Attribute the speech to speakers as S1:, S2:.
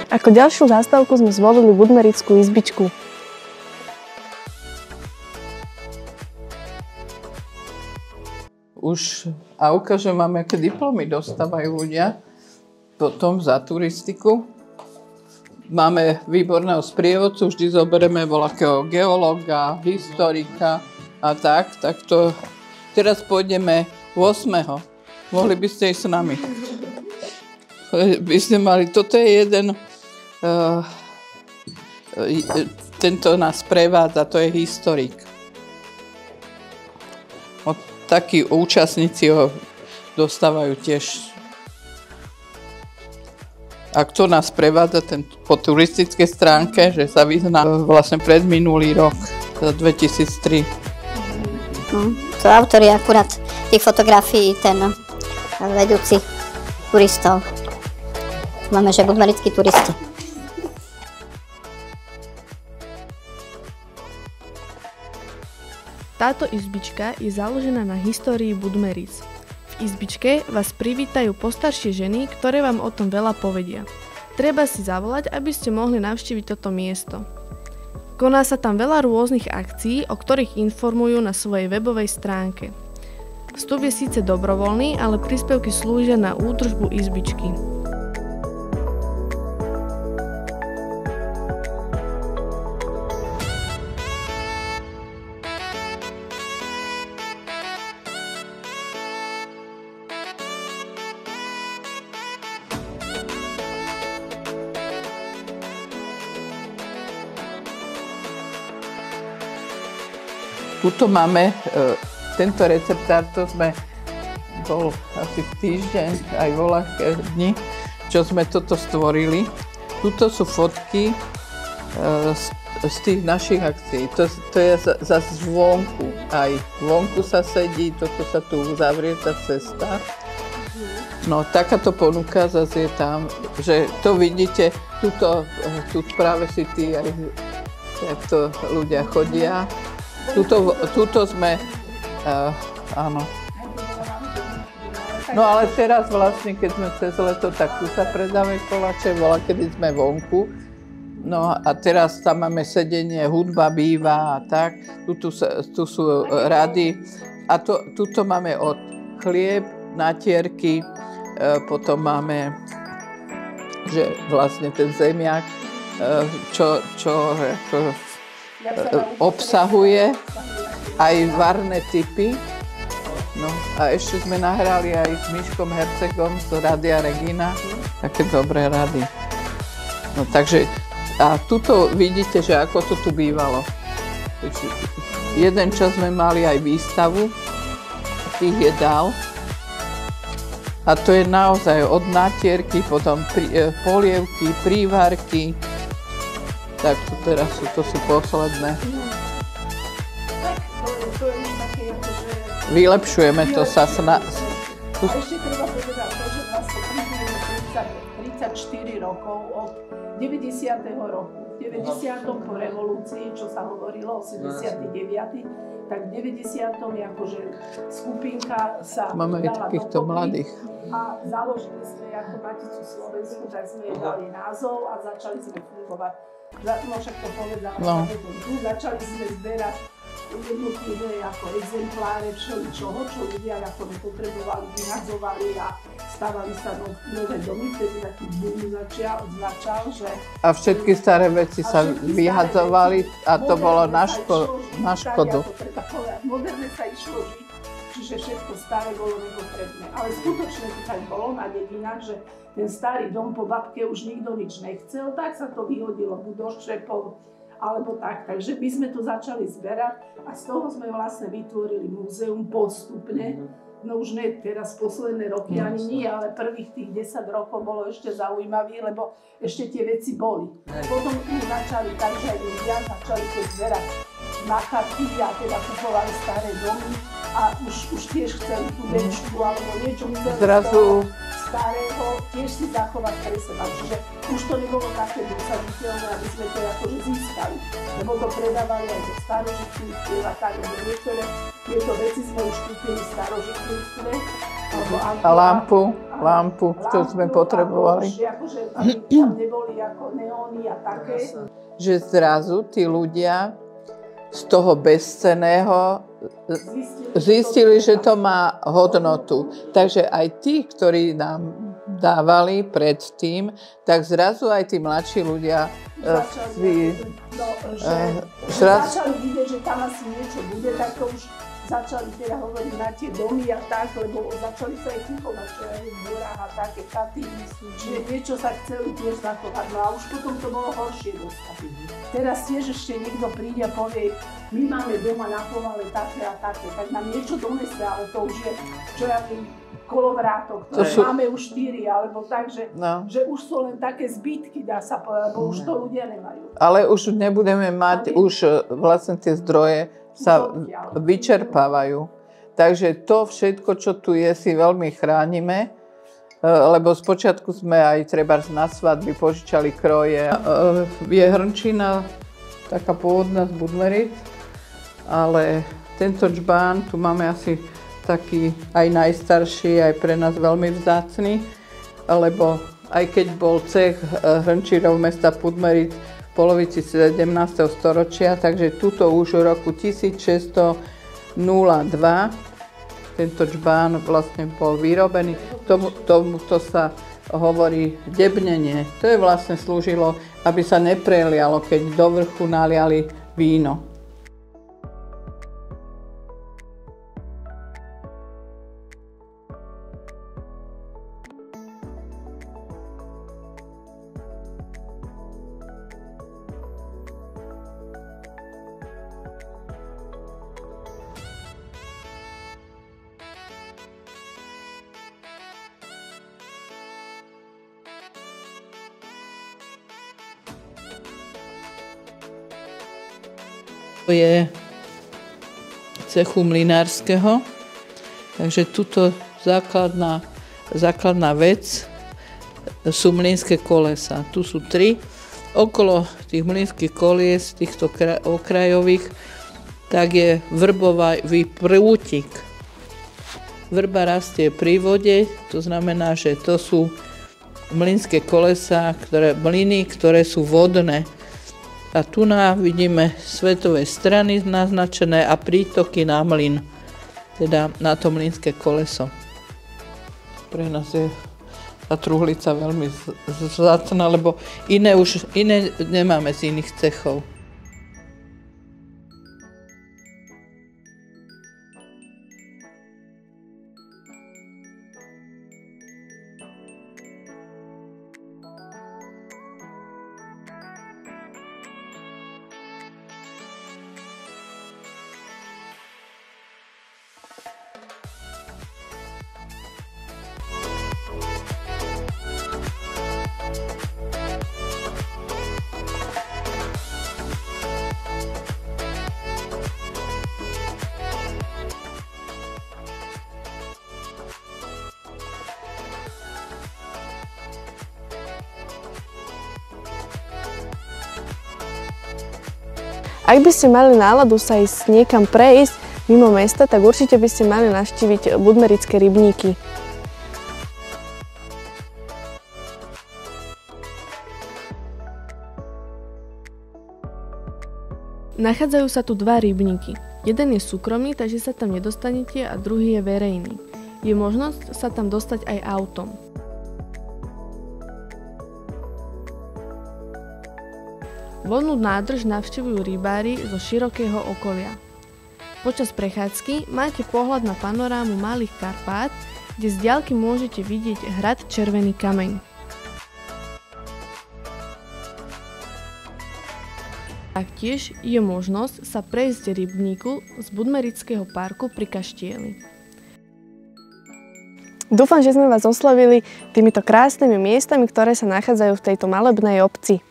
S1: Ako ďalšiu zástavku sme zvolili Budmerickú izbičku.
S2: Už že máme, aké diplomy dostávajú ľudia potom za turistiku. Máme výborného sprievodcu, vždy zoberieme voľakého geológa, historika a tak to teraz pôjdeme 8. Mohli by ste ísť s nami. By ste mali, toto je jeden, tento nás prevádza, to je historik. Takí účastníci ho dostávajú tiež. A kto nás prevádza po turistickej stránke, že sa vyzná vlastne pred minulý rok, za 2003.
S3: To autor je akurát tých fotografií ten vedúci turistov. Máme, že budmerickí turisti.
S1: Táto izbička je založená na histórii Budmeric. V izbičke vás privítajú postaršie ženy, ktoré vám o tom veľa povedia. Treba si zavolať, aby ste mohli navštíviť toto miesto. Koná sa tam veľa rôznych akcií, o ktorých informujú na svojej webovej stránke. Vstup je síce dobrovoľný, ale príspevky slúžia na údržbu izbičky.
S2: Tuto máme, tento receptár, to sme bol asi týždeň, aj voľaké dni, čo sme toto stvorili. Tuto sú fotky z tých našich akcií. To je zase zvonku. Aj vonku sa sedí, toto sa tu uzavrie tá cesta. No, takáto ponuka zase je tam, že to vidíte, tu práve si tí aj, jak to ľudia chodia. Tuto sme, áno. No ale teraz vlastne, keď sme cez leto, tak tu sa predávajú koláče, bola, kedy sme vonku. No a teraz tam máme sedenie, hudba býva a tak. Tu sú rady. A tuto máme od chlieb, natierky, potom máme, že vlastne ten zemiak, čo obsahuje aj varné typy. No a ešte sme nahrali aj s Miškom Hercegom z Rádia Regina, také dobré rady. No takže, a tuto vidíte, že ako to tu bývalo. Jeden čas sme mali aj výstavu tých jedál. A to je naozaj od natierky, potom polievky, prívarky. Tak teraz to sú posledné. Vylepšujeme to sa
S4: A ešte treba povedať to, že vlastne približne 34 rokov od 90. roku. V 90. po revolúcii, čo sa hovorilo, 89. tak v 90. je akože skupinka sa
S2: máme aj takýchto mladých.
S4: A založili sme ako Maticu Slovensku, tak sme jej dali názov a začali sme fungovať. No však to povedala, začali sme zberať jednotlivé ako exempláre všeličoho, čo ľudia ako nepotrebovali, vyhadzovali a stávali sa nové domy, vtedy taký boom začal, že... A
S2: všetky staré veci sa vyhadzovali a to bolo na škodu.
S4: Moderne sa išlo žiť, čiže všetko staré bolo nepotrebné. Ale skutočne to tak bolo na dedinách, že ten starý dom po babke už nikto nič nechcel, tak sa to vyhodilo buď do štepov, alebo tak. Takže my sme to začali zberať a z toho sme vlastne vytvorili múzeum postupne. No už nie teraz posledné roky, ani nie, ale prvých tých 10 rokov bolo ešte zaujímavý, lebo ešte tie veci boli. Potom začali tak, že aj ľudia začali to zberať na chaty a teda kupovali staré domy a už tiež chceli tú večku alebo niečo chceli starého tiež si zachovať pre seba. Čiže už to nebolo také dosaditeľné, aby sme to akože získali. Lebo to predávali aj do starožitníctiev a tak, lebo niektoré tieto veci sme už kúpili starožitníctve.
S2: A lampu.
S4: A
S2: lampu, čo sme potrebovali.
S4: Akože tam neboli ako neóny a také.
S2: Že zrazu tí ľudia z toho bezcenného zistili, že to má hodnotu. Takže aj tí, ktorí nám dávali predtým, tak zrazu aj tí mladší ľudia
S4: začali vidieť, že tam asi niečo bude, tak to už začali teda hovoriť na tie domy a tak, lebo začali sa aj kupovať, čo aj v horách a také chaty, čiže niečo sa chceli tiež zachovať, no a už potom to bolo horšie dostať. Teraz tiež ešte niekto príde a povie, my máme doma na povale také a také, tak nám niečo donese, ale to už je, čo ja viem, kolovrátok, ktoré máme už 4, alebo tak, že už sú len také zbytky, dá sa povedať, lebo už to ľudia nemajú.
S2: Ale už nebudeme mať, už vlastne tie zdroje sa vyčerpávajú. Takže to všetko, čo tu je, si veľmi chránime, lebo spočiatku sme aj trebárs na svadby požičali kroje. Je hrnčina taká pôvodná z Budmeric, ale tento džbán tu máme asi taký aj najstarší, aj pre nás veľmi vzácny, lebo aj keď bol cech hrnčírov mesta Budmeric v polovici 17. storočia, takže tuto už v roku 1602 tento džbán vlastne bol vyrobený. Tomuto sa hovorí debnenie. To je vlastne slúžilo, aby sa neprelialo, keď do vrchu naliali víno. To je cechu mlynárskeho, takže tuto základná vec sú mlynské kolesa. Tu sú 3. Okolo tých mlynských kolies, týchto okrajových, tak je vrbový prútik. Vrba rastie pri vode, to znamená, že to sú mlynské kolesá, mlyny, ktoré sú vodné. A tu vidíme svetové strany naznačené a prítoky na mlyn, teda na to mlynské koleso. Pre nás je tá truhlica veľmi vzácna, lebo iné nemáme z iných cechov.
S1: Ak by ste mali náladu sa ísť niekam prejsť mimo mesta, tak určite by ste mali navštíviť budmerické rybníky. Nachádzajú sa tu 2 rybníky. Jeden je súkromný, takže sa tam nedostanete, a druhý je verejný. Je možnosť sa tam dostať aj autom. Vodnú nádrž navštevujú rybári zo širokého okolia. Počas prechádzky máte pohľad na panorámu Malých Karpát, kde z diaľky môžete vidieť hrad Červený kameň. Taktiež je možnosť sa prejsť rybníku z Budmerického parku pri Kaštieli. Dúfam, že sme vás oslovili týmito krásnymi miestami, ktoré sa nachádzajú v tejto malebnej obci.